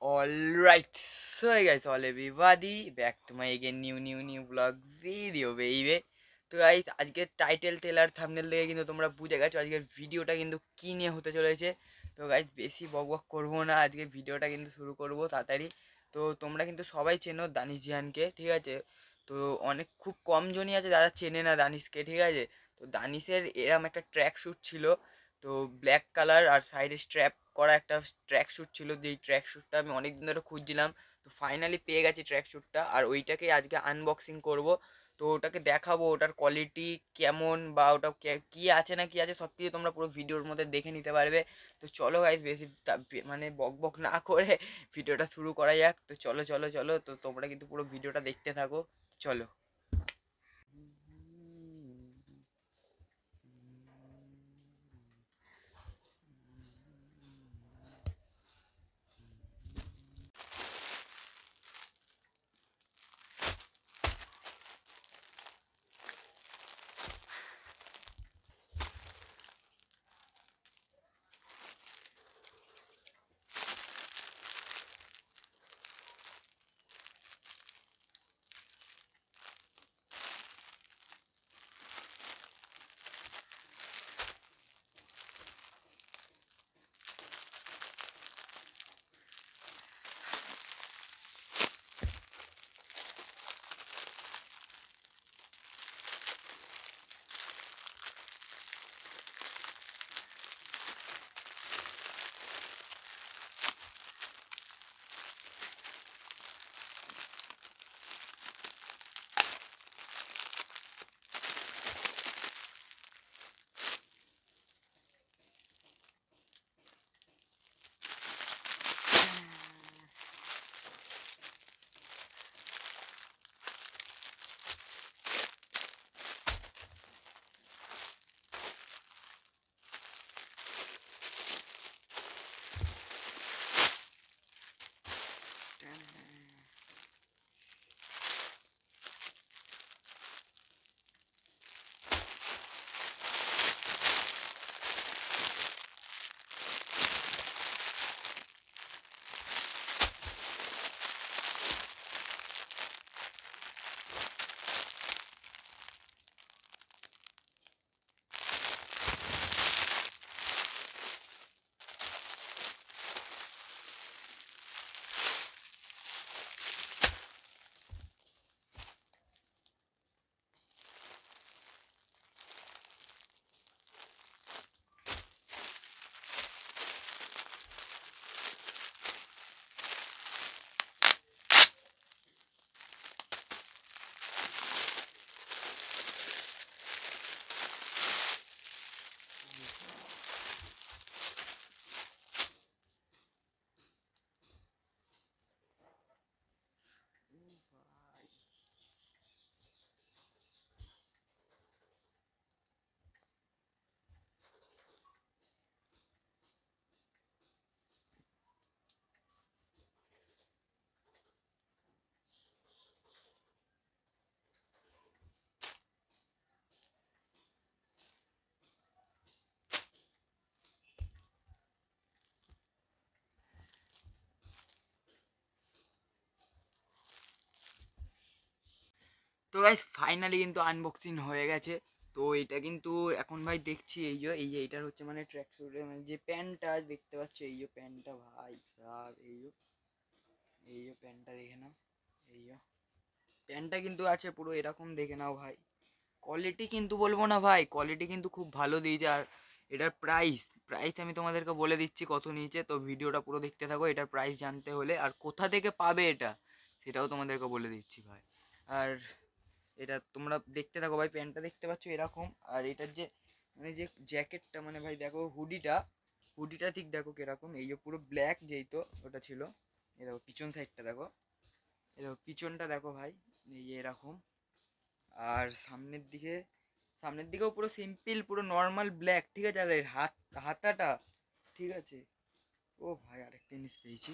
Alright, so hey guys, all everybody, back to my again new vlog video baby. তো guys আজকের title teller thumbnail দেখে কিন্তু তোমরা বুঝে গেছো আজকের ভিডিওটা কিন্তু কি নিয়ে হতে চলেছে। তো গাইস বেশি বকবক করবো না, আজকে ভিডিওটা কিন্তু শুরু করব তাড়াতাড়ি। তো তোমরা কিন্তু সবাই চেনো দানিশ জিয়ানকে, ঠিক আছে? তো অনেক খুব কম জনই আছে যারা চেনে না দানিশকে, ঠিক আছে? তো দানিশের এরম একটা ট্র্যাক শ্যুট ছিল, তো ব্ল্যাক কালার আর সাইডে স্ট্র্যাপ করা একটা ট্র্যাক শ্যুট ছিল, যেই ট্র্যাক শ্যুটটা আমি অনেক দিন ধরে খুঁজছিলাম। তো ফাইনালি পেয়ে গেছি ট্র্যাক শ্যুটটা, আর ওইটাকে আজকে আনবক্সিং করব। তো ওটাকে দেখাবো ওটার কোয়ালিটি কেমন, বা ওটা কি আছে না কি আছে সব কিছু তোমরা পুরো ভিডিওর মধ্যে দেখে নিতে পারবে। তো চলো গাইজ বেশি মানে বক বক না করে ভিডিওটা শুরু করা যাক। তো চলো চলো চলো, তো তোমরা কিন্তু পুরো ভিডিওটা দেখতে থাকো, চলো। তো গাইস ফাইনালি কিন্তু আনবক্সিং হয়ে গেছে। তো এটা কিন্তু এখন ভাই দেখছি এই যে এটার হচ্ছে মানে ট্র্যাক স্যুটের মানে যে প্যান্টটা দেখতে পাচ্ছ, এই যে প্যান্টটা ভাই সাব, এই যে প্যান্টটা দেখে নাও, এই যে প্যান্টটা কিন্তু আছে পুরো এরকম, দেখে নাও ভাই। কোয়ালিটি কিন্তু বলবো না ভাই, কোয়ালিটি কিন্তু খুব ভালো দিয়েছে। আর এটার প্রাইস প্রাইস আমি তোমাদেরকে বলে দিচ্ছি কত নিয়েছে, তো ভিডিওটা পুরো দেখতে থাকো এটার প্রাইস জানতে হলে। আর কোথা থেকে পাবে এটা সেটাও তোমাদেরকে বলে দিচ্ছি ভাই। আর এটা তোমরা দেখতে থাকো ভাই, প্যান্টটা দেখতে পাচ্ছ এরকম। আর এটার যে মানে যে জ্যাকেটটা মানে ভাই দেখো, হুডিটা ঠিক দেখো কিরকম, এই যে পুরো ব্ল্যাক যেই তো ওটা ছিল। এই দেখো পিছন সাইডটা দেখো, এই দেখো পিছনটা দেখো ভাই, এই যে এরকম। আর সামনের দিকেও পুরো সিম্পল পুরো নর্মাল ব্ল্যাক, ঠিক আছে। আর এর হাতাটা ঠিক আছে। ও ভাই আরেকটা জিনিস পেয়েছি,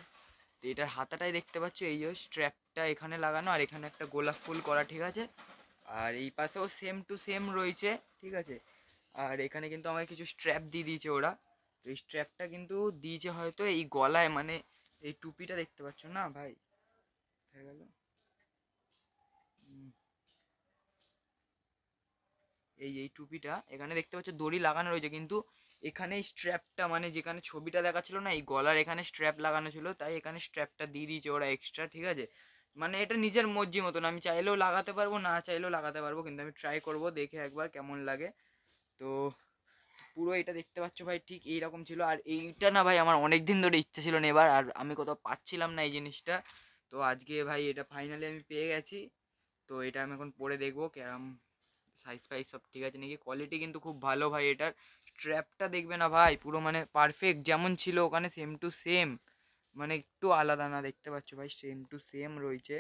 তো এটার হাতাটাই দেখতে পাচ্ছ, এই যে স্ট্র্যাপটা এখানে লাগানো, আর এখানে একটা গোলাপ ফুল করা, ঠিক আছে। আর এই পাশেও সেম টু সেম রয়েছে, ঠিক আছে। আর এখানে কিন্তু আমাকে কিছু স্ট্র্যাপ দিয়ে দিয়েছে ওরা। তো এই স্ট্র্যাপটা কিন্তু দিয়েছে হয়তো এই গলায়, মানে এই টুপিটা দেখতে পাচ্ছ না ভাই, হয়ে গেল। এই টুপিটা এখানে দেখতে পাচ্ছ দড়ি লাগানো রয়েছে, কিন্তু এখানে স্ট্র্যাপটা মানে যেখানে ছবিটা দেখাচ্ছিল না, এই গলার এখানে স্ট্র্যাপ লাগানো ছিল, তাই এখানে স্ট্র্যাপটা দিয়ে দিয়েছে ওরা এক্সট্রা, ঠিক আছে। মানে এটা নিজের মর্জি মতন, আমি চাইলেও লাগাতে পারবো, না চাইলেও লাগাতে পারবো, কিন্তু আমি ট্রাই করব দেখে একবার কেমন লাগে। তো পুরো এটা দেখতে পাচ্ছ ভাই, ঠিক এইরকম ছিল। আর এইটা না ভাই আমার অনেক দিন ধরে ইচ্ছে ছিল নেবার, আর আমি কোথাও পাচ্ছিলাম না এই জিনিসটা। তো আজকে ভাই এটা ফাইনালি আমি পেয়ে গেছি। তো এটা আমি এখন পরে দেখবো কেরম সাইজ ফাইজ সব ঠিক আছে নাকি। কোয়ালিটি কিন্তু খুব ভালো ভাই এটার। স্ট্র্যাপটা দেখবে না ভাই, পুরো মানে পারফেক্ট যেমন ছিল ওখানে সেম টু সেম, মানে একটু আলাদা না, দেখতে পাচ্ছ ভাই সেম টু সেম রয়েছে,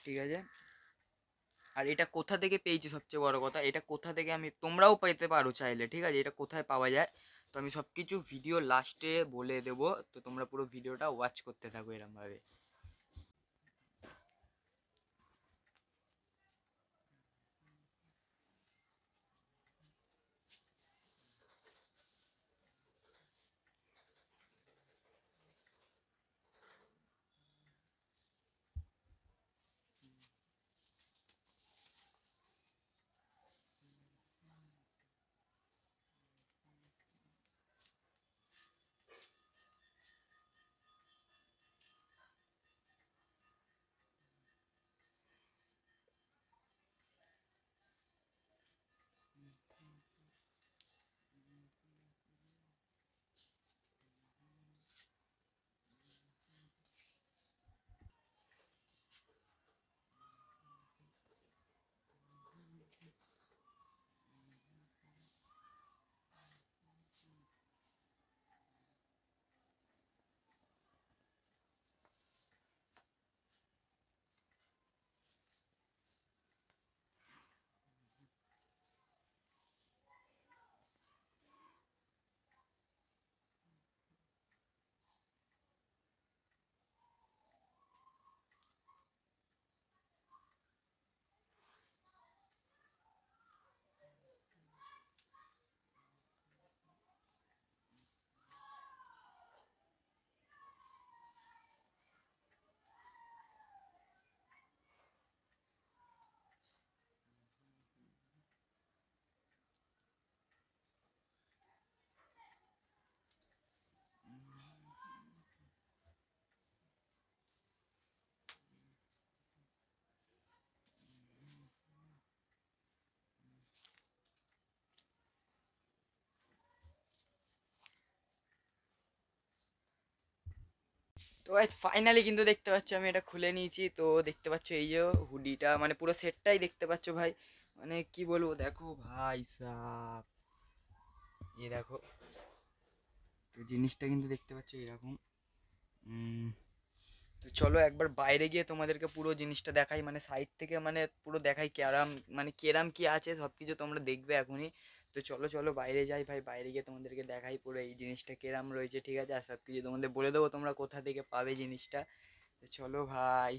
ঠিক আছে। আর এটা কোথা থেকে পেয়েছি সবচেয়ে বড় কথা, এটা কোথা থেকে আমি, তোমরাও পেতে পারো চাইলে, ঠিক আছে, এটা কোথায় পাওয়া যায়। তো আমি সব কিছু ভিডিও লাস্টে বলে দেবো, তো তোমরা পুরো ভিডিওটা ওয়াচ করতে থাকো এরমভাবে। তো ভাই ফাইনালি কিন্তু দেখতে পাচ্ছ আমি এটা খুলে নিয়েছি, তো দেখতে পাচ্ছ এই যে হুডিটা, মানে পুরো সেটটাই দেখতে পাচ্ছ ভাই, মানে কি বলবো, দেখো ভাই সাব, এই দেখো, তো জিনিসটা কিন্তু দেখতে পাচ্ছ এরকম। তো চলো একবার বাইরে গিয়ে তোমাদেরকে পুরো জিনিসটা দেখাই, মানে সাইড থেকে মানে পুরো দেখাই কেরাম, মানে কেরাম কি আছে সব কিছু তোমরা দেখবে এখনই। তো চলো চলো বাইরে যাই ভাই, বাইরে গিয়ে তোমাদেরকে দেখাই পুরো এই জিনিসটা কেরাম রয়েছে, ঠিক আছে, আর সব কিছু তোমাদের বলে দেবো তোমরা কোথা থেকে পাবে জিনিসটা। তো চলো ভাই।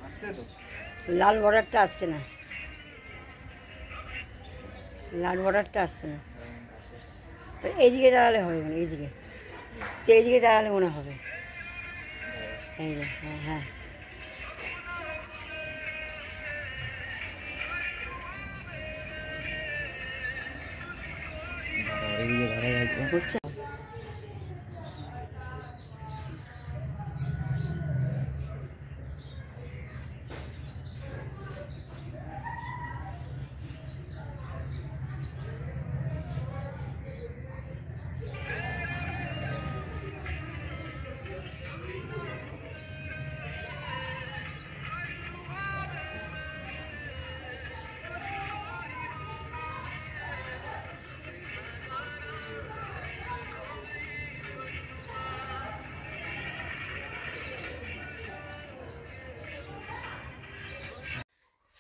আসছে তো, লাল বর্ডারটা আসছে না, লাল বর্ডারটা আসছে না। তো এইদিকে দাঁড়ালে হবে, মানে এইদিকে, তো এইদিকে দাঁড়ালে মনে হবে। এই যে, হ্যাঁ হ্যাঁ। এদিকে ধরাই একবার। হচ্ছে।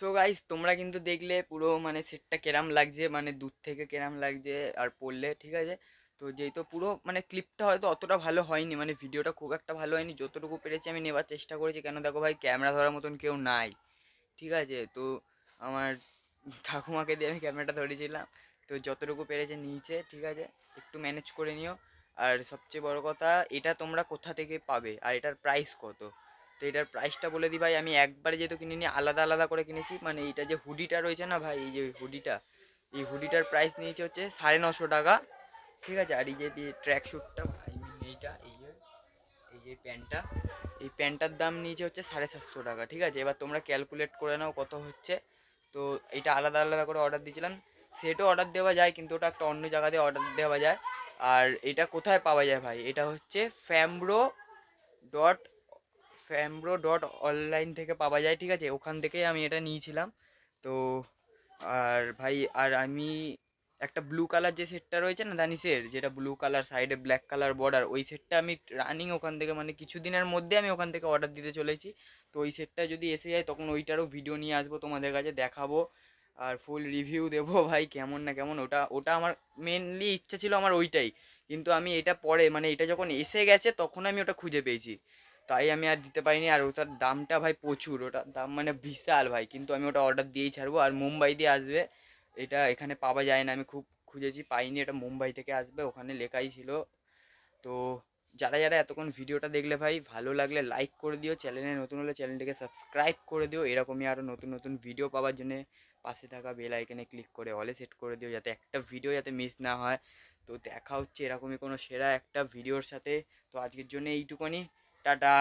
সো গাইস তোমরা কিন্তু দেখলে পুরো মানে সেটটা কেরাম লাগছে, মানে দূর থেকে কেরাম লাগছে আর পড়লে, ঠিক আছে। তো যেহেতু পুরো মানে ক্লিপটা হয়তো অতটা ভালো হয়নি, মানে ভিডিওটা খুব একটা ভালো হয়নি, যতটুকু পেরেছি আমি নেবার চেষ্টা করেছি, কেন দেখো ভাই ক্যামেরা ধরার মতন কেউ নাই, ঠিক আছে। তো আমার ঠাকুমাকে দিয়ে আমি ক্যামেরাটা ধরেছিলাম, তো যতটুকু পেরেছে নিয়েছে, ঠিক আছে। একটু ম্যানেজ করে নিও। আর সবচেয়ে বড় কথা, এটা তোমরা কোথা থেকে পাবে আর এটার প্রাইস কত? তো এটার প্রাইসটা বলে দিই ভাই, আমি একবারে যেহেতু কিনিনি, আলাদা আলাদা করে কিনেছি। মানে এইটা যে হুডিটা রয়েছে না ভাই, এই যে হুডিটা, এই হুডিটার প্রাইস নিয়েছে হচ্ছে 950 টাকা, ঠিক আছে। আর এই যে ট্র্যাক শ্যুটটা, আই মিন এইটা, এই যে প্যান্টটা, এই প্যান্টটার দাম নিয়েছে হচ্ছে 750 টাকা, ঠিক আছে। এবার তোমরা ক্যালকুলেট করে নাও কত হচ্ছে। তো এটা আলাদা আলাদা করে অর্ডার দিয়েছিলাম। সেটও অর্ডার দেওয়া যায়, কিন্তু ওটা একটা অন্য জায়গা দিয়ে অর্ডার দেওয়া যায়। আর এটা কোথায় পাওয়া যায় ভাই? এটা হচ্ছে ডট অনলাইন থেকে পাওয়া যায়, ঠিক আছে। ওখান থেকেই আমি এটা নিয়েছিলাম। তো আর ভাই, আর আমি একটা ব্লু কালার যে সেটটা রয়েছে না দানিশের, যেটা ব্লু কালার সাইডে ব্ল্যাক কালার বর্ডার, ওই সেটটা আমি রানিং ওখান থেকে, মানে কিছুদিনের মধ্যে আমি ওখান থেকে অর্ডার দিতে চলেছি। তো ওই সেটটা যদি এসে যায় তখন ওইটারও ভিডিও নিয়ে আসবো, তোমাদের কাছে দেখাবো আর ফুল রিভিউ দেবো ভাই, কেমন না কেমন। ওটা ওটা আমার মেনলি ইচ্ছা ছিল আমার ওইটাই, কিন্তু আমি এটা পরে মানে এটা যখন এসে গেছে তখন আমি ওটা খুঁজে পেয়েছি, তাই আমি আর দিতে পারিনি। আর ওটার দামটা ভাই প্রচুর, ওটার দাম মানে বিশাল ভাই, কিন্তু আমি ওটা অর্ডার দিয়েই ছাড়বো। আর মুম্বাই দিয়ে আসবে, এটা এখানে পাওয়া যায় না, আমি খুব খুঁজেছি পাইনি, এটা মুম্বাই থেকে আসবে, ওখানে লেখাই ছিল। তো যারা যারা এতক্ষণ ভিডিওটা দেখলে ভাই, ভালো লাগলে লাইক করে দিও, চ্যানেলে নতুন হলে চ্যানেলটিকে সাবস্ক্রাইব করে দিও, এরকমই আরও নতুন নতুন ভিডিও পাওয়ার জন্য পাশে থাকা বেল আইকনে ক্লিক করে অলে সেট করে দিও, যাতে একটা ভিডিও যাতে মিস না হয়। তো দেখা হচ্ছে এরকমই কোনো সেরা একটা ভিডিওর সাথে। তো আজকের জন্য এইটুকুনি, টাটা।